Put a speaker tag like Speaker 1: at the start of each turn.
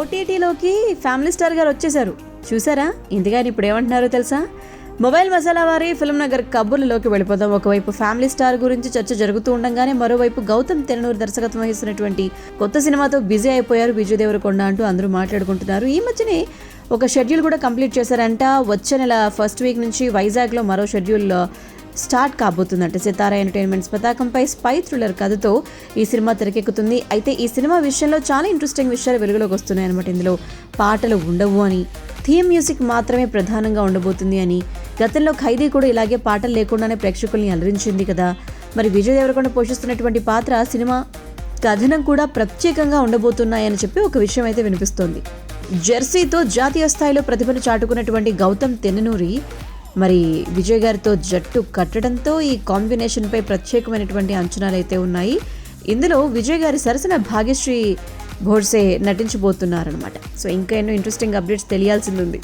Speaker 1: ఓటీటీలోకి family star గారు వచ్చేసారు చూసారా. ఇంతగాని ఇప్పుడు ఏమంటున్నారో తెలుసా? మొబైల్ మసాలా వారి ఫిల్మ్ నగర్ కబుర్లలోకి వెళ్ళిపోదాం. ఒకవైపు ఫ్యామిలీ స్టార్ గురించి చర్చ జరుగుతూ ఉండగానే మరోవైపు గౌతమ్ తెన్నూరు దర్శకత్వం వహిస్తున్నటువంటి కొత్త సినిమాతో బిజీ అయిపోయారు విజయ్ దేవరకొండ అంటూ అందరూ మాట్లాడుకుంటున్నారు. ఈ మధ్యనే ఒక షెడ్యూల్ కూడా కంప్లీట్ చేశారంట. వచ్చే నెల ఫస్ట్ వీక్ నుంచి వైజాగ్లో మరో షెడ్యూల్ స్టార్ట్ కాబోతుందంటే సితారా ఎంటర్టైన్మెంట్స్ పతాకంపై స్పై థ్రిల్లర్ కథతో ఈ సినిమా తెరకెక్కుతుంది. అయితే ఈ సినిమా విషయంలో చాలా ఇంట్రెస్టింగ్ విషయాలు వెలుగులోకి వస్తున్నాయి అనమాట. ఇందులో పాటలు ఉండవు అని, థీమ్ మ్యూజిక్ మాత్రమే ప్రధానంగా ఉండబోతుంది అని, గతంలో ఖైదీ కూడా ఇలాగే పాటలు లేకుండానే ప్రేక్షకుల్ని అలరించింది కదా. మరి విజయ్ దేవరకొండ పోషిస్తున్నటువంటి పాత్ర సినిమా కథనం కూడా ప్రత్యేకంగా ఉండబోతున్నాయని చెప్పి ఒక విషయం అయితే వినిపిస్తోంది. జెర్సీతో జాతీయ స్థాయిలో ప్రతిభను చాటుకున్నటువంటి గౌతమ్ తెన్ననూరి మరి విజయ్ గారితో జట్టు కట్టడంతో ఈ కాంబినేషన్పై ప్రత్యేకమైనటువంటి అంచనాలు అయితే ఉన్నాయి. ఇందులో విజయ్ గారి సరసన భాగ్యశ్రీ భోడ్సే నటించబోతున్నారనమాట. సో ఇంకా ఎన్నో ఇంట్రెస్టింగ్ అప్డేట్స్ తెలియాల్సింది ఉంది.